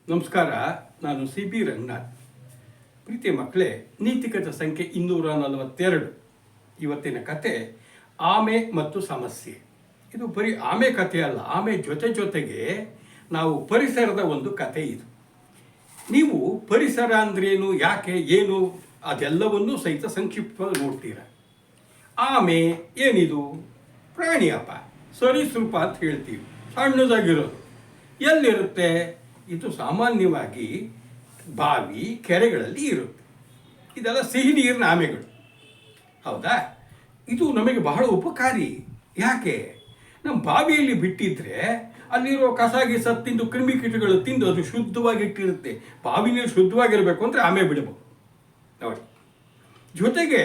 ನಮಸ್ಕಾರ. ನಾನು CB ರಂಗನಾಥ್. ಪ್ರೀತಿಯ ಮಕ್ಕಳೇ, ನೀತಿಕತೆ ಸಂಖ್ಯೆ 242. ಇವತ್ತಿನ ಕತೆ ಆಮೆ ಮತ್ತು ಸಮಸ್ಯೆ. ಇದು ಬರೀ ಆಮೆ ಕಥೆ ಅಲ್ಲ, ಆಮೆ ಜೊತೆಗೆ ನಾವು ಪರಿಸರದ ಒಂದು ಕತೆ ಇದು. ನೀವು ಪರಿಸರ ಅಂದ್ರೇನು, ಯಾಕೆ, ಏನು ಅದೆಲ್ಲವನ್ನೂ ಸಹಿತ ಸಂಕ್ಷಿಪ್ತವಾಗಿ ನೋಡ್ತೀರ. ಆಮೆ ಏನಿದು? ಪ್ರಾಣಿಯಪ್ಪ, ಸರೀಸೃಪ ಅಂತ ಹೇಳ್ತೀವಿ. ಸಣ್ಣದಾಗಿರೋದು. ಎಲ್ಲಿರುತ್ತೆ? ಇದು ಸಾಮಾನ್ಯವಾಗಿ ಬಾವಿ, ಕೆರೆಗಳಲ್ಲಿ ಇರುತ್ತೆ. ಇದೆಲ್ಲ ಸಿಹಿ ನೀರಿನ ಆಮೆಗಳು, ಹೌದಾ? ಇದು ನಮಗೆ ಬಹಳ ಉಪಕಾರಿ. ಯಾಕೆ? ನಮ್ಮ ಬಾವಿಯಲ್ಲಿ ಬಿಟ್ಟಿದ್ರೆ ಅಲ್ಲಿರೋ ಕಸ ಗಿಸ ತಿಂದು ಕ್ರಿಮಿಕೀಟಗಳು ತಿಂದು ಅದು ಶುದ್ಧವಾಗಿಟ್ಟಿರುತ್ತೆ. ಬಾವಿ ನೀರು ಶುದ್ಧವಾಗಿರಬೇಕು ಅಂದರೆ ಆಮೆ ಬಿಡಬೇಕು ನೋಡಿ. ಜೊತೆಗೆ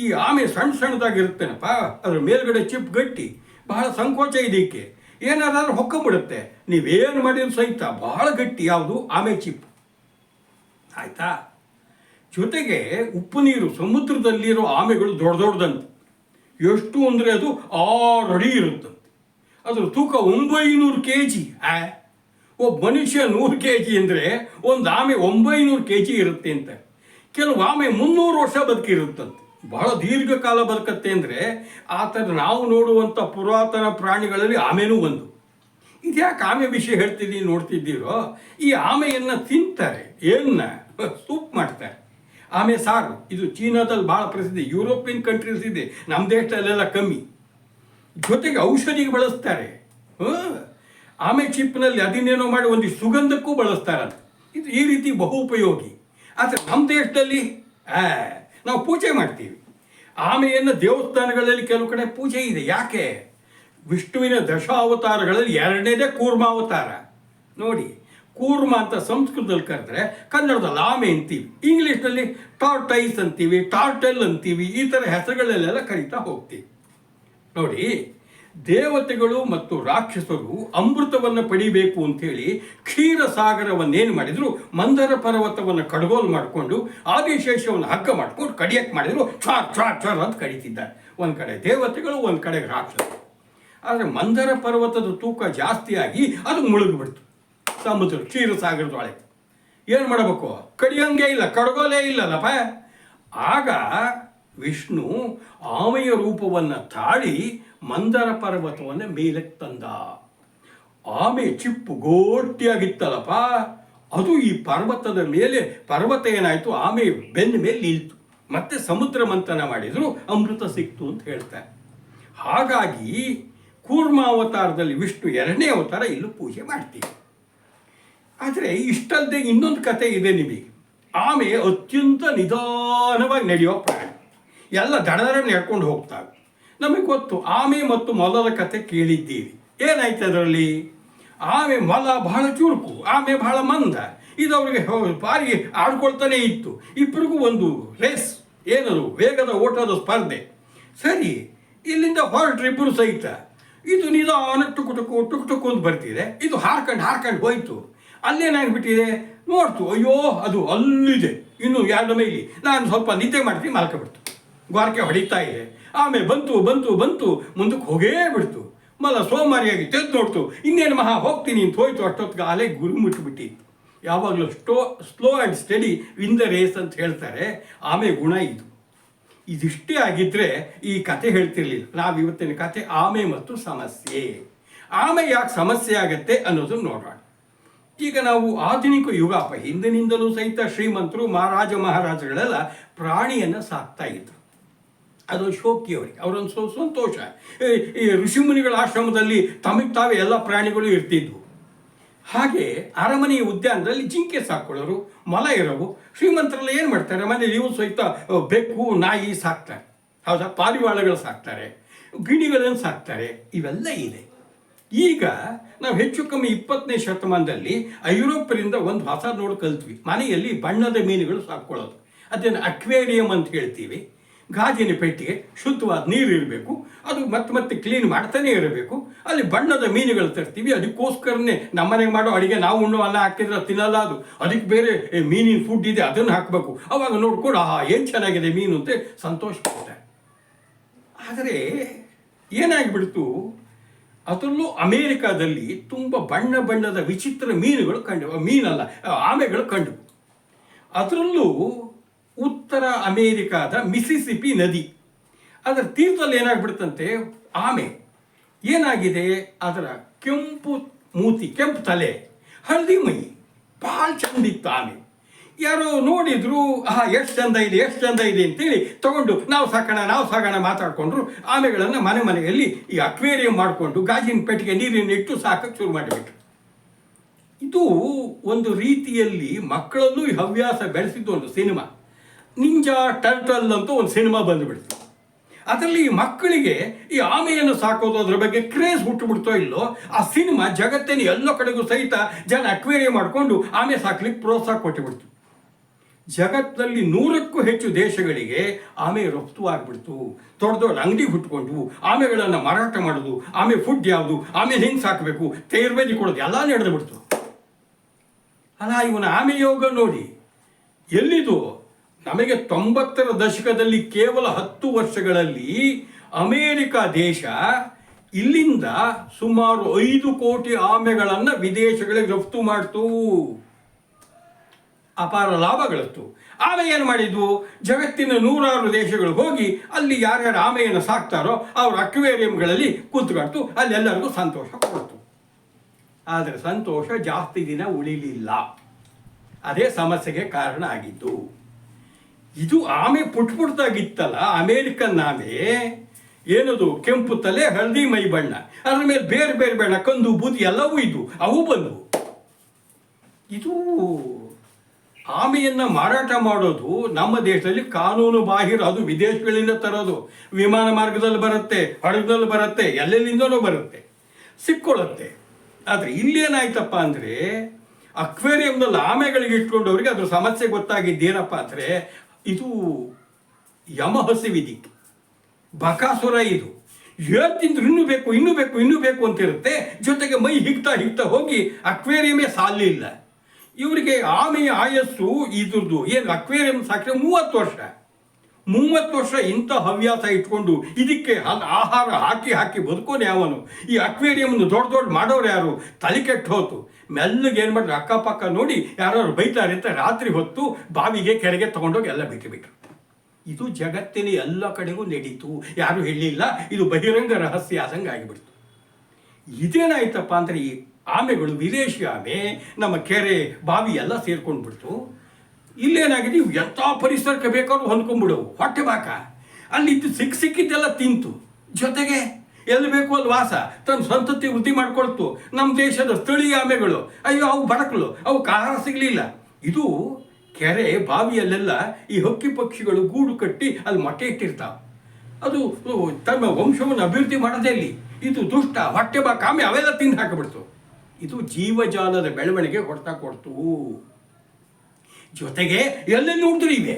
ಈ ಆಮೆ ಸಣ್ಣದಾಗಿರುತ್ತೇನಪ್ಪ, ಅದ್ರ ಮೇಲ್ಗಡೆ ಚಿಪ್ ಗಟ್ಟಿ, ಬಹಳ ಸಂಕೋಚ ಇದಕ್ಕೆ. ಏನಾದ್ರೂ ಹೊಕ್ಕೊಂಬಿಡುತ್ತೆ. ನೀವೇನು ಮಾಡಿದ್ರು ಸಹಿತ ಬಹಳ ಗಟ್ಟಿ. ಯಾವುದು? ಆಮೆ ಚಿಪ್. ಆಯ್ತಾ? ಜೊತೆಗೆ ಉಪ್ಪು ನೀರು, ಸಮುದ್ರದಲ್ಲಿರೋ ಆಮೆಗಳು ದೊಡ್ಡದಂತೆ. ಎಷ್ಟು ಅಂದರೆ ಅದು 6 ಅಡಿ ಇರುತ್ತಂತೆ. ಅದ್ರ ತೂಕ 900 kg. ಒಬ್ಬ ಮನುಷ್ಯ 100 kg ಅಂದರೆ ಒಂದು ಆಮೆ 900 kg ಇರುತ್ತೆ ಅಂತ. ಕೆಲವು ಆಮೆ 300 ವರ್ಷ ಬದುಕಿರುತ್ತಂತೆ. ಬಹಳ ದೀರ್ಘಕಾಲ ಬದುಕತ್ತೆ. ಅಂದರೆ ಆ ಥರ ನಾವು ನೋಡುವಂಥ ಪುರಾತನ ಪ್ರಾಣಿಗಳಲ್ಲಿ ಆಮೆನೂ ಒಂದು. ಇದ್ಯಾಕೆ ಆಮೆ ವಿಷಯ ಹೇಳ್ತಿದ್ದೀವಿ ನೋಡ್ತಿದ್ದೀರೋ? ಈ ಆಮೆಯನ್ನು ತಿಂತಾರೆ. ಏನನ್ನ? ಸೂಪ್ ಮಾಡ್ತಾರೆ. ಆಮೆ ಸಾರು. ಇದು ಚೀನಾದಲ್ಲಿ ಭಾಳ ಪ್ರಸಿದ್ಧ. ಯುರೋಪಿಯನ್ ಕಂಟ್ರೀಸ್ ಇದೆ, ನಮ್ಮ ದೇಶದಲ್ಲೆಲ್ಲ ಕಮ್ಮಿ. ಜೊತೆಗೆ ಔಷಧಿಗೆ ಬಳಸ್ತಾರೆ. ಆಮೆ ಚಿಪ್ನಲ್ಲಿ ಅದನ್ನೇನೋ ಮಾಡಿ ಒಂದು ಸುಗಂಧಕ್ಕೂ ಬಳಸ್ತಾರಂತ. ಇದು ಈ ರೀತಿ ಬಹು ಉಪಯೋಗಿ. ಆದರೆ ನಮ್ಮ ದೇಶದಲ್ಲಿ ನಾವು ಪೂಜೆ ಮಾಡ್ತೀವಿ. ಆಮೆಯನ್ನು ದೇವಸ್ಥಾನಗಳಲ್ಲಿ ಕೆಲವು ಕಡೆ ಪೂಜೆ ಇದೆ. ಯಾಕೆ? ವಿಷ್ಣುವಿನ ದಶಾವತಾರಗಳಲ್ಲಿ 2ನೇದೇ ಕೂರ್ಮಾವತಾರ ನೋಡಿ. ಕೂರ್ಮ ಅಂತ ಸಂಸ್ಕೃತದಲ್ಲಿ ಕರೆದ್ರೆ ಕನ್ನಡದಲ್ಲಿ ಆಮೆ ಅಂತೀವಿ, ಇಂಗ್ಲೀಷ್ನಲ್ಲಿ ಟಾರ್ಟೈಸ್ ಅಂತೀವಿ, ಟಾರ್ಟೆಲ್ ಅಂತೀವಿ. ಈ ಥರ ಹೆಸರುಗಳಲ್ಲೆಲ್ಲ ಕರೀತಾ ಹೋಗ್ತೀವಿ ನೋಡಿ. ದೇವತೆಗಳು ಮತ್ತು ರಾಕ್ಷಸರು ಅಮೃತವನ್ನು ಪಡಿಬೇಕು ಅಂಥೇಳಿ ಕ್ಷೀರಸಾಗರವನ್ನೇನು ಮಾಡಿದ್ರು, ಮಂದರ ಪರ್ವತವನ್ನು ಕಡ್ಗೋಲು ಮಾಡಿಕೊಂಡು ಆದಿಶೇಷವನ್ನು ಹಗ್ಗ ಮಾಡ್ಕೊಂಡು ಕಡಿಯಕ್ಕೆ ಮಾಡಿದ್ರು. ಚಾರ್ ಅಂತ ಕಡಿತಿದ್ದಾರೆ. ಒಂದು ಕಡೆ ದೇವತೆಗಳು, ಒಂದು ಕಡೆ ರಾಕ್ಷಸರು. ಆದರೆ ಮಂದರ ಪರ್ವತದ ತೂಕ ಜಾಸ್ತಿಯಾಗಿ ಅದು ಮುಳುಗಿಬಿಡ್ತು ಸಮುದ್ರ, ಕ್ಷೀರಸಾಗರದೊಳಗೆ. ಏನು ಮಾಡಬೇಕು? ಕಡಿಯೋಂಗೇ ಇಲ್ಲ, ಕಡ್ಗೋಲೇ ಇಲ್ಲಲ್ಲಪ್ಪ. ಆಗ ವಿಷ್ಣು ಆಮೆಯ ರೂಪವನ್ನು ತಾಳಿ ಮಂದರ ಪರ್ವತವನ್ನು ಮೇಲಕ್ಕೆ ತಂದ. ಆಮೆ ಚಿಪ್ಪು ಗೋಟಿಯಾಗಿತ್ತಲ್ಲಪ್ಪ, ಅದು ಈ ಪರ್ವತದ ಮೇಲೆ, ಪರ್ವತ ಏನಾಯಿತು, ಆಮೆ ಬೆನ್ನ ಮೇಲೆ ನಿಲ್ತು. ಮತ್ತೆ ಸಮುದ್ರ ಮಂಥನ ಮಾಡಿದ್ರು, ಅಮೃತ ಸಿಕ್ತು ಅಂತ ಹೇಳ್ತಾರೆ. ಹಾಗಾಗಿ ಕೂರ್ಮಾವತಾರದಲ್ಲಿ ವಿಷ್ಣು 2ನೇ ಅವತಾರ ಇಲ್ಲೂ ಪೂಜೆ ಮಾಡ್ತೀವಿ. ಆದರೆ ಇಷ್ಟಲ್ಲದೆ ಇನ್ನೊಂದು ಕತೆ ಇದೆ ನಿಮಗೆ. ಆಮೆ ಅತ್ಯಂತ ನಿಧಾನವಾಗಿ ನಡೆಯೋ ಪ್ರಾಣಿ. ಎಲ್ಲ ದಡದರ ನಡ್ಕೊಂಡು ಹೋಗ್ತಾವೆ. ನಮಗೆ ಗೊತ್ತು, ಆಮೆ ಮತ್ತು ಮೊಲದ ಕತೆ ಕೇಳಿದ್ದೀರಿ. ಏನಾಯ್ತು ಅದರಲ್ಲಿ? ಮೊಲ ಬಹಳ ಚುರುಕು, ಆಮೆ ಬಹಳ ಮಂದ. ಇದು ಅವರಿಗೆ ಬಾರಿ ಆಡ್ಕೊಳ್ತಾನೆ ಇತ್ತು. ಇಬ್ಬರಿಗೂ ಒಂದು ರೇಸ್, ಏನದು, ವೇಗದ ಓಟದ ಸ್ಪರ್ಧೆ. ಸರಿ, ಇಲ್ಲಿಂದ ಹೊರಟ್ರು ಇಬ್ಬರು ಸಹಿತ. ಇದು ನಿಧಾನ ಟುಕು ಟುಕು ಅಂತ ಬರ್ತಿದೆ. ಇದು ಹಾರ್ಕೊಂಡು ಹೋಯ್ತು. ಅಲ್ಲೇನಾಗ್ಬಿಟ್ಟಿದೆ ನೋಡ್ತು, ಅಯ್ಯೋ ಅದು ಅಲ್ಲಿದೆ, ಇನ್ನು 2 ಮೈಲಿ. ನಾನು ಸ್ವಲ್ಪ ನಿದ್ದೆ ಮಾಡ್ತೀನಿ, ಮಲ್ಕೊಬಿಡ್ತು. ಗೋರ್ಕೆ ಹೊಡಿತಾ ಇದೆ. ಆಮೇಲೆ ಬಂತು ಮುಂದಕ್ಕೆ ಹೋಗೇ ಬಿಡ್ತು. ಮಲ ಸೋಮಾರಿಯಾಗಿ ತೆಗೆದು ನೋಡ್ತು. ಇನ್ನೇನು ಹೋಗ್ತೀನಿ ಅಂತ ಹೋಯ್ತು. ಅಷ್ಟೊತ್ತಿಗೆ ಅಲೆ ಗುರು ಮುಟ್ಟಿಬಿಟ್ಟಿತ್ತು. ಯಾವಾಗಲೂ slow and steady win the race ಅಂತ ಹೇಳ್ತಾರೆ. ಆಮೆ ಗುಣ ಇದು. ಇದಿಷ್ಟೇ ಆಗಿದ್ದರೆ ಈ ಕತೆ ಹೇಳ್ತಿರ್ಲಿಲ್ಲ. ನಾವು ಇವತ್ತಿನ ಕತೆ ಆಮೆ ಮತ್ತು ಸಮಸ್ಯೆ. ಆಮೆ ಯಾಕೆ ಸಮಸ್ಯೆ ಆಗತ್ತೆ ಅನ್ನೋದನ್ನು ನೋಡೋಣ. ಈಗ ನಾವು ಆಧುನಿಕ ಯುಗ, ಹಿಂದಿನಿಂದಲೂ ಸಹಿತ ಶ್ರೀಮಂತರು, ಮಹಾರಾಜಗಳೆಲ್ಲ ಪ್ರಾಣಿಯನ್ನು ಸಾಕ್ತಾ ಇದ್ರು. ಅದು ಶೋಕಿಯವರಿಗೆ, ಅವರೊಂದು ಸಂತೋಷ. ಈ ಋಷಿಮುನಿಗಳ ಆಶ್ರಮದಲ್ಲಿ ತಮಗೆ ತಾವೇ ಎಲ್ಲ ಪ್ರಾಣಿಗಳು ಇರ್ತಿದ್ವು. ಹಾಗೆ ಅರಮನೆಯ ಉದ್ಯಾನದಲ್ಲಿ ಜಿಂಕೆ ಸಾಕೊಳ್ಳೋರು, ಮೊಲ ಇರೋವು. ಶ್ರೀಮಂತರೆಲ್ಲ ಏನು ಮಾಡ್ತಾರೆ, ಮನೇಲಿ ಇವು ಸಹಿತ ಬೆಕ್ಕು, ನಾಯಿ ಸಾಕ್ತಾರೆ. ಹೌದಾ? ಪಾರಿವಾಳಗಳು ಸಾಕ್ತಾರೆ, ಗಿಣಿಗಳನ್ನು ಸಾಕ್ತಾರೆ. ಇವೆಲ್ಲ ಇದೆ. ಈಗ ನಾವು ಹೆಚ್ಚು ಕಮ್ಮಿ 20ನೇ ಶತಮಾನದಲ್ಲಿ ಐರೋಪ್ಯರಿಂದ ಒಂದು ಹೊಸ ನೋಡು ಕಲ್ತ್ವಿ. ಮನೆಯಲ್ಲಿ ಬಣ್ಣದ ಮೀನುಗಳು ಸಾಕ್ಕೊಳ್ಳೋದು. ಅದನ್ನು ಅಕ್ವೇರಿಯಂ ಅಂತ ಹೇಳ್ತೀವಿ. ಗಾಜಿನ ಪೆಟ್ಟಿಗೆ, ಶುದ್ಧವಾದ ನೀರು ಇರಬೇಕು, ಅದು ಮತ್ತೆ ಕ್ಲೀನ್ ಮಾಡ್ತಾನೆ ಇರಬೇಕು. ಅಲ್ಲಿ ಬಣ್ಣದ ಮೀನುಗಳು ತರ್ತೀವಿ. ಅದಕ್ಕೋಸ್ಕರನೇ ನಮ್ಮನೆಗೆ ಮಾಡೋ ಅಡುಗೆ, ನಾವು ಉಣ್ಣೋ ಅನ್ನ ಹಾಕಿದ್ರೆ ತಿನ್ನಲ್ಲ ಅದು. ಅದಕ್ಕೆ ಬೇರೆ ಮೀನಿನ ಫುಡ್ ಇದೆ, ಅದನ್ನು ಹಾಕಬೇಕು. ಅವಾಗ ನೋಡ್ಕೊಂಡು ಏನು ಚೆನ್ನಾಗಿದೆ ಮೀನು ಅಂತ ಸಂತೋಷ ಪಡ್ತಾರೆ. ಆದರೆ ಏನಾಗಿಬಿಡ್ತು, ಅದರಲ್ಲೂ ಅಮೇರಿಕಾದಲ್ಲಿ ತುಂಬ ಬಣ್ಣ ಬಣ್ಣದ ವಿಚಿತ್ರ ಮೀನುಗಳು ಮೀನಲ್ಲ ಆಮೆಗಳು ಕಂಡು. ಅದರಲ್ಲೂ ಉತ್ತರ ಅಮೇರಿಕಾದ ಮಿಸಿಸಿಪಿ ನದಿ ಅದರ ತೀರದಲ್ಲಿ ಏನಾಗ್ಬಿಡ್ತಂತೆ, ಆಮೆ ಏನಾಗಿದೆ, ಅದರ ಕೆಂಪು ಮೂತಿ, ಕೆಂಪು ತಲೆ, ಹಳದಿ ಮೈ, ಭಾಳ ಚಂದಿತ್ತು ಆಮೆ. ಯಾರೋ ನೋಡಿದ್ರು, ಎಷ್ಟು ಚಂದ ಇದೆ ಎಷ್ಟು ಚಂದ ಇದೆ ಅಂತೇಳಿ ತಗೊಂಡು ನಾವು ಸಾಕೋಣ ಮಾತಾಡಿಕೊಂಡ್ರು. ಆಮೆಗಳನ್ನು ಮನೆಯಲ್ಲಿ ಈ ಅಕ್ವೇರಿಯಂ ಮಾಡಿಕೊಂಡು ಗಾಜಿನ ಪೆಟ್ಟಿಗೆ ನೀರಿನಿಟ್ಟು ಸಾಕಕ್ಕೆ ಶುರು ಮಾಡಿಬಿಟ್ರು. ಇದು ಒಂದು ರೀತಿಯಲ್ಲಿ ಮಕ್ಕಳಲ್ಲೂ ಈ ಹವ್ಯಾಸ ಬೆಳೆಸಿದ್ದು ಒಂದು ಸಿನಿಮಾ, ನಿಂಜಾ ಟರ್ಟಲ್ ಅಂತ ಒಂದು ಸಿನಿಮಾ ಬಂದುಬಿಡ್ತು. ಅದರಲ್ಲಿ ಮಕ್ಕಳಿಗೆ ಈ ಆಮೆಯನ್ನು ಸಾಕೋದು ಅದರ ಬಗ್ಗೆ ಕ್ರೇಜ್ ಹುಟ್ಟುಬಿಡ್ತೋ ಇಲ್ಲೋ, ಆ ಸಿನಿಮಾ ಜಗತ್ತಿನ ಎಲ್ಲ ಕಡೆಗೂ ಸಹಿತ ಜನ ಅಕ್ವೇರಿಯಂ ಮಾಡಿಕೊಂಡು ಆಮೆ ಸಾಕ್ಲಿಕ್ಕೆ ಪ್ರೋತ್ಸಾಹ ಕೊಟ್ಟುಬಿಡ್ತು. ಜಗತ್ತಿನಲ್ಲಿ 100ಕ್ಕೂ ಹೆಚ್ಚು ದೇಶಗಳಿಗೆ ಆಮೆ ರಫ್ತು ಆಗಿಬಿಡ್ತು. ದೊಡ್ಡ ಅಂಗಡಿ ಹುಟ್ಕೊಂಡು ಆಮೆಗಳನ್ನು ಮಾರಾಟ ಮಾಡೋದು, ಆಮೆ ಫುಡ್ ಯಾವುದು, ಆಮೆ ಹೆಂಗೆ ಸಾಕಬೇಕು, ತೇರ್ಬೇದಿ ಕೊಡೋದು ಎಲ್ಲ ನಡೆದು ಬಿಡ್ತು. ಅಲ್ಲ, ಇವನ ಆಮೆ ಯೋಗ ನೋಡಿ ಎಲ್ಲಿದು. ನಮಗೆ 90ರ ದಶಕದಲ್ಲಿ ಕೇವಲ 10 ವರ್ಷಗಳಲ್ಲಿ ಅಮೇರಿಕ ದೇಶ ಇಲ್ಲಿಂದ ಸುಮಾರು 5 ಕೋಟಿ ಆಮೆಗಳನ್ನು ವಿದೇಶಗಳಿಗೆ ರಫ್ತು ಮಾಡ್ತು, ಅಪಾರ ಲಾಭ ಗಳಿಸ್ತು. ಆಮೆ ಏನು ಮಾಡಿದ್ವು, ಜಗತ್ತಿನ 106 ದೇಶಗಳು ಹೋಗಿ ಅಲ್ಲಿ ಯಾರ್ಯಾರು ಆಮೆಯನ್ನು ಸಾಕ್ತಾರೋ ಅವ್ರ ಅಕ್ವೇರಿಯಂಗಳಲ್ಲಿ ಕೂತ್ಕೊಳ್ತು, ಅಲ್ಲೆಲ್ಲರಿಗೂ ಸಂತೋಷ ಕೊಡ್ತು. ಆದರೆ ಸಂತೋಷ ಜಾಸ್ತಿ ದಿನ ಉಳಿಲಿಲ್ಲ. ಅದೇ ಸಮಸ್ಯೆಗೆ ಕಾರಣ ಆಗಿದ್ದು. ಇದು ಆಮೆ ಪುಟ್ಟಾಗಿತ್ತಲ್ಲ, ಅಮೇರಿಕನ್ ಆಮೆ ಏನದು, ಕೆಂಪು ತಲೆ, ಹಳದಿ ಮೈ ಬಣ್ಣ, ಅದ್ರ ಮೇಲೆ ಬೇರೆ ಬೇರೆ ಬಣ್ಣ, ಕಂದು ಬೂದಿ ಎಲ್ಲವೂ ಇದ್ವು, ಅವು ಬಂದವು. ಇದು ಆಮೆಯನ್ನು ಮಾರಾಟ ಮಾಡೋದು ನಮ್ಮ ದೇಶದಲ್ಲಿ ಕಾನೂನು ಬಾಹಿರ. ಅದು ವಿದೇಶಗಳಿಂದ ತರೋದು, ವಿಮಾನ ಮಾರ್ಗದಲ್ಲಿ ಬರುತ್ತೆ, ಹಡಗದಲ್ಲಿ ಬರುತ್ತೆ, ಎಲ್ಲೆಲ್ಲಿಂದನೂ ಬರುತ್ತೆ, ಸಿಕ್ಕೊಳ್ಳುತ್ತೆ. ಆದರೆ ಇಲ್ಲೇನಾಯ್ತಪ್ಪ ಅಂದರೆ, ಅಕ್ವೇರಿಯಂನಲ್ಲಿ ಆಮೆಗಳಿಗೆ ಇಟ್ಕೊಂಡವ್ರಿಗೆ ಅದ್ರ ಸಮಸ್ಯೆ ಗೊತ್ತಾಗಿದ್ದೇನಪ್ಪ ಅಂದರೆ, ಇದು ಯಮಹಸಿವಿದಿ, ಬಕಾಸುರ. ಇದು ಹೇಳ್ತಿಂದ್ರೆ ಇನ್ನೂ ಬೇಕು ಅಂತಿರುತ್ತೆ. ಜೊತೆಗೆ ಮೈ ಹಿಗ್ತಾ ಹೋಗಿ ಅಕ್ವೇರಿಯಮೇ ಸಾಲಿಲ್ಲ. ಇವರಿಗೆ ಆಮೆಯ ಆಯಸ್ಸು ಇದ್ರದ್ದು ಏನು, ಅಕ್ವೇರಿಯಂ ಸಾಕಿದ್ರೆ 30 ವರ್ಷ ಇಂಥ ಹವ್ಯಾಸ ಇಟ್ಕೊಂಡು ಇದಕ್ಕೆ ಆಹಾರ ಹಾಕಿ ಬದುಕೋನು ಯಾವನು? ಈ ಅಕ್ವೇರಿಯಂನ ದೊಡ್ಡ ಮಾಡೋರು ಯಾರು? ತಲೆ ಕೆಟ್ಟು ಹೋತು. ಮೆಲ್ಲಗೆ ಏನು ಮಾಡಿದ್ರು, ಅಕ್ಕಪಕ್ಕ ನೋಡಿ ಯಾರು ಬೈತಾರೆ ಅಂತ ರಾತ್ರಿ ಹೊತ್ತು ಬಾವಿಗೆ ಕೆರೆಗೆ ತಗೊಂಡೋಗಿ ಎಲ್ಲ ಬಿಟ್ಟುಬಿಟ್ರು. ಇದು ಜಗತ್ತಿನ ಎಲ್ಲ ಕಡೆಗೂ ನಡೀತು, ಯಾರು ಹೇಳಿಲ್ಲ, ಇದು ಬಹಿರಂಗ ರಹಸ್ಯ ಆದಂಗೆ ಆಗಿಬಿಡ್ತು. ಇದೇನಾಯ್ತಪ್ಪ ಅಂದರೆ, ಈ ಆಮೆಗಳು, ವಿದೇಶಿ ಆಮೆ ನಮ್ಮ ಕೆರೆ ಬಾವಿ ಎಲ್ಲ ಸೇರ್ಕೊಂಡು ಬಿಡ್ತು. ಇಲ್ಲೇನಾಗಿದೆ, ಎಂಥ ಪರಿಸರಕ್ಕೆ ಬೇಕಾದ್ರೂ ಹೊಂದ್ಕೊಂಡ್ಬಿಡವು, ಹೊಟ್ಟೆ ಬಾಕ. ಅಲ್ಲಿದ್ದು ಸಿಕ್ಕಿದ್ದೆಲ್ಲ ತಿಂತು, ಜೊತೆಗೆ ಎಲ್ಲಿ ಬೇಕು ಅಲ್ಲಿ ವಾಸ, ತನ್ನ ಸಂತತಿ ವೃದ್ಧಿ ಮಾಡ್ಕೊಳ್ತು. ನಮ್ಮ ದೇಶದ ಸ್ಥಳೀಯ ಆಮೆಗಳು, ಅಯ್ಯೋ ಅವು ಬಡಕಲು, ಅವಕ್ಕೆ ಆಹಾರ ಸಿಗಲಿಲ್ಲ. ಇದು ಕೆರೆ ಬಾವಿಯಲ್ಲೆಲ್ಲ ಈ ಹಕ್ಕಿ ಪಕ್ಷಿಗಳು ಗೂಡು ಕಟ್ಟಿ ಅಲ್ಲಿ ಮೊಟ್ಟೆ ಇಟ್ಟಿರ್ತಾವೆ. ಅದು ತನ್ನ ವಂಶವನ್ನು ಅಭಿವೃದ್ಧಿ ಮಾಡೋದೇ ಇಲ್ಲಿ. ಇದು ದುಷ್ಟ ಹೊಟ್ಟೆ ಬಾಕ ಆಮೆ ಅವೆಲ್ಲ ತಿಂದು ಹಾಕಿಬಿಡ್ತು. ಇದು ಜೀವಜಾಲದ ಬೆಳವಣಿಗೆ ಹೊಡ್ತಾ ಕೊಡ್ತು. ಜೊತೆಗೆ ಎಲ್ಲೆಲ್ಲಿ ನೋಡಿದ್ರೆ ಇವೆ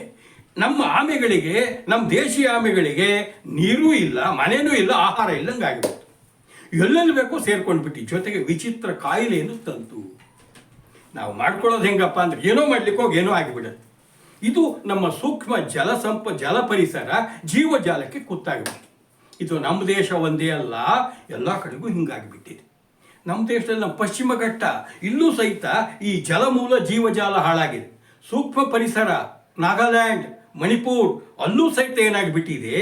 ನಮ್ಮ ಆಮೆಗಳಿಗೆ, ನಮ್ಮ ದೇಶೀಯ ಆಮೆಗಳಿಗೆ ನೀರೂ ಇಲ್ಲ, ಮನೆಯೂ ಇಲ್ಲ, ಆಹಾರ ಇಲ್ಲಂಗಾಗಿಬಿಡ್ತು. ಎಲ್ಲೆಲ್ಲಿ ಬೇಕೋ ಸೇರ್ಕೊಂಡ್ಬಿಟ್ಟು ಜೊತೆಗೆ ವಿಚಿತ್ರ ಕಾಯಿಲೆಯನ್ನು ತಂತು. ನಾವು ಮಾಡ್ಕೊಳ್ಳೋದು ಹೆಂಗಪ್ಪ ಅಂದರೆ, ಏನೋ ಮಾಡ್ಲಿಕ್ಕೆ ಹೋಗಿ ಏನೋ ಆಗಿಬಿಡುತ್ತೆ. ಇದು ನಮ್ಮ ಸೂಕ್ಷ್ಮ ಜಲ ಪರಿಸರ ಜೀವಜಾಲಕ್ಕೆ ಕುತ್ತಾಗಿಬಿಟ್ಟು. ಇದು ನಮ್ಮ ದೇಶ ಒಂದೇ ಅಲ್ಲ, ಎಲ್ಲ ಕಡೆಗೂ ಹಿಂಗಾಗಿಬಿಟ್ಟಿದೆ. ನಮ್ಮ ದೇಶದಲ್ಲಿ ನಮ್ಮ ಪಶ್ಚಿಮ ಘಟ್ಟ ಇಲ್ಲೂ ಸಹಿತ ಈ ಜಲಮೂಲ ಜೀವಜಾಲ ಹಾಳಾಗಿದೆ. ಸೂಕ್ಷ್ಮ ಪರಿಸರ ನಾಗಾಲ್ಯಾಂಡ್, ಮಣಿಪುರ್ ಅಲ್ಲೂ ಸಹಿತ ಏನಾಗಿಬಿಟ್ಟಿದೆ,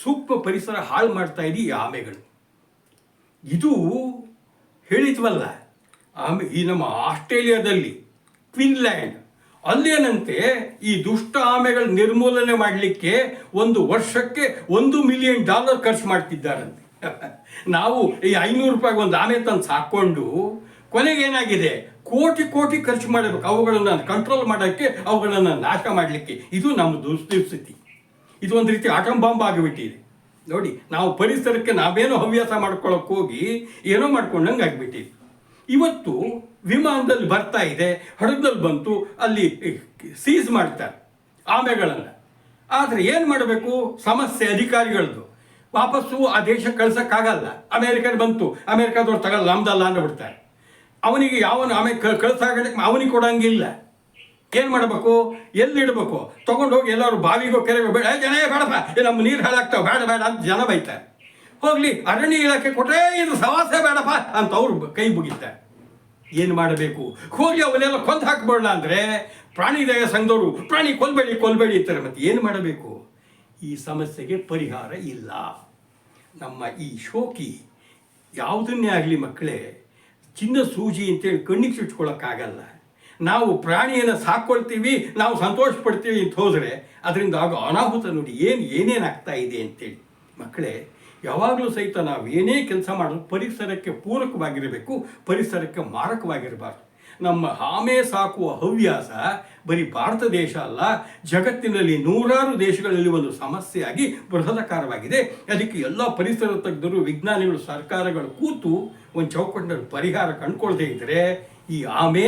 ಸೂಕ್ಷ್ಮ ಪರಿಸರ ಹಾಳು ಮಾಡ್ತಾ ಇದೆ ಈ ಆಮೆಗಳು. ಇದು ಹೇಳಿದ್ವಲ್ಲ, ಈ ನಮ್ಮ ಆಸ್ಟ್ರೇಲಿಯಾದಲ್ಲಿ ಕ್ವೀನ್ಲ್ಯಾಂಡ್ ಅಲ್ಲೇನಂತೆ ಈ ದುಷ್ಟ ಆಮೆಗಳ ನಿರ್ಮೂಲನೆ ಮಾಡಲಿಕ್ಕೆ ಒಂದು ವರ್ಷಕ್ಕೆ $1 ಮಿಲಿಯನ್ ಖರ್ಚು ಮಾಡ್ತಿದ್ದಾರಂತೆ. ನಾವು ಈ $500 ಒಂದು ಆಮೆ ತಂದು ಸಾಕೊಂಡು ಕೊನೆಗೇನಾಗಿದೆ, ಕೋಟಿ ಖರ್ಚು ಮಾಡಬೇಕು ಅವುಗಳನ್ನು ಕಂಟ್ರೋಲ್ ಮಾಡೋಕ್ಕೆ, ಅವುಗಳನ್ನು ನಾಶ ಮಾಡಲಿಕ್ಕೆ. ಇದು ನಮ್ಮ ದುಸ್ಥಿತಿ. ಇದು ಒಂದು ರೀತಿ ಆಟಂ ಬಾಂಬ್ ಆಗಿಬಿಟ್ಟಿದೆ ನೋಡಿ. ನಾವು ಪರಿಸರಕ್ಕೆ ನಾವೇನೋ ಹವ್ಯಾಸ ಮಾಡ್ಕೊಳ್ಳೋಕೆ ಹೋಗಿ ಏನೋ ಮಾಡ್ಕೊಂಡಂಗೆ ಆಗಿಬಿಟ್ಟಿದೆ. ಇವತ್ತು ವಿಮಾನದಲ್ಲಿ ಬರ್ತಾ ಇದೆ, ಹಡಗದಲ್ಲಿ ಬಂತು, ಅಲ್ಲಿ ಸೀಸ್ ಮಾಡ್ತಾರೆ ಆಮೆಗಳನ್ನು. ಆದರೆ ಏನು ಮಾಡಬೇಕು, ಸಮಸ್ಯೆ ಅಧಿಕಾರಿಗಳದ್ದು. ವಾಪಸ್ಸು ಆ ದೇಶಕ್ಕೆ ಕಳ್ಸೋಕ್ಕಾಗಲ್ಲ. ಅಮೇರಿಕನ್ ಬಂತು, ಅಮೇರಿಕಾದವ್ರು ತಗೊಳ್ಳ ನಮ್ದಲ್ಲ ಅಂದ್ಬಿಡ್ತಾರೆ. ಅವನಿಗೆ ಯಾವನು ಆಮೇಲೆ ಕಳ್ಸಾಗಲಿಕ್ಕೆ ಅವನಿಗೆ ಕೊಡೋಂಗಿಲ್ಲ. ಏನು ಮಾಡಬೇಕು, ಎಲ್ಲಿಡಬೇಕು, ತೊಗೊಂಡು ಹೋಗಿ ಎಲ್ಲರೂ ಬಾವಿಗೋ ಕೆರೆಗೋ, ಬೇಡ ಜನ ಬೇಡಪ್ಪ, ನಮ್ಮ ನೀರು ಹಾಳಾಗ್ತಾವೆ, ಬೇಡ ಅಂತ ಜನ ಬೈತಾರೆ. ಹೋಗ್ಲಿ ಅರಣ್ಯ ಇಲಾಖೆ ಕೊಟ್ಟರೆ ಇದು ಸವಾಸ ಬೇಡಪ್ಪ ಅಂತ ಅವ್ರು ಕೈ ಮುಗಿತಾರೆ. ಏನು ಮಾಡಬೇಕು? ಹೋಗಿ ಅವನ್ನೆಲ್ಲ ಕೊಂದು ಹಾಕ್ಬೋಣ ಅಂದರೆ ಪ್ರಾಣಿ ದಯಾ ಸಂಘದವರು ಪ್ರಾಣಿ ಕೊಲ್ಬೇಡಿ ಅಂತಾರೆ. ಮತ್ತೆ ಏನು ಮಾಡಬೇಕು? ಈ ಸಮಸ್ಯೆಗೆ ಪರಿಹಾರ ಇಲ್ಲ. ನಮ್ಮ ಈ ಶೋಕಿ ಯಾವುದನ್ನೇ ಆಗಲಿ ಮಕ್ಕಳೇ, ಚಿನ್ನ ಸೂಜಿ ಅಂತೇಳಿ ಕಣ್ಣಿಗೆ ಚುಚ್ಕೊಳ್ಳೋಕ್ಕಾಗಲ್ಲ. ನಾವು ಪ್ರಾಣಿಯನ್ನು ಸಾಕ್ಕೊಳ್ತೀವಿ, ನಾವು ಸಂತೋಷ ಪಡ್ತೀವಿ ಅಂತ ಹೋದರೆ ಅದರಿಂದ ಆಗೋ ಅನಾಹುತ ನೋಡಿ ಏನೇನಾಗ್ತಾ ಇದೆ ಅಂತೇಳಿ. ಮಕ್ಕಳೇ, ಯಾವಾಗಲೂ ಸಹಿತ ನಾವು ಏನೇ ಕೆಲಸ ಮಾಡೋದು ಪರಿಸರಕ್ಕೆ ಪೂರಕವಾಗಿರಬೇಕು, ಪರಿಸರಕ್ಕೆ ಮಾರಕವಾಗಿರಬಾರ್ದು. ನಮ್ಮ ಆಮೆ ಸಾಕುವ ಹವ್ಯಾಸ ಬರೀ ಭಾರತ ದೇಶ ಅಲ್ಲ, ಜಗತ್ತಿನಲ್ಲಿ ನೂರಾರು ದೇಶಗಳಲ್ಲಿ ಒಂದು ಸಮಸ್ಯೆಯಾಗಿ ಬೃಹದಾಕಾರವಾಗಿದೆ. ಅದಕ್ಕೆ ಎಲ್ಲ ಪರಿಸರ ತಜ್ಞರು, ವಿಜ್ಞಾನಿಗಳು, ಸರ್ಕಾರಗಳು ಕೂತು ಒಂದು ಚೌಕಟ್ಟಿನಲ್ಲಿ ಪರಿಹಾರ ಕಂಡುಕೊಳ್ಳದೆ ಇದ್ದರೆ ಈ ಆಮೆ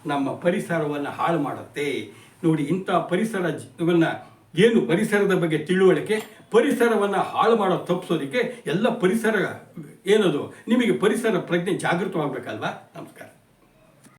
ನಮ್ಮ ಪರಿಸರವನ್ನು ಹಾಳು ಮಾಡುತ್ತೆ. ನೋಡಿ, ಇಂಥ ಏನು ಪರಿಸರದ ಬಗ್ಗೆ ತಿಳುವಳಿಕೆ, ಪರಿಸರವನ್ನು ಹಾಳು ಮಾಡೋ ತಪ್ಪಿಸೋದಕ್ಕೆ ಎಲ್ಲ ಪರಿಸರ ನಿಮಗೆ ಪರಿಸರ ಪ್ರಜ್ಞೆ ಜಾಗೃತವಾಗಬೇಕಲ್ವಾ? ನಮಸ್ಕಾರ.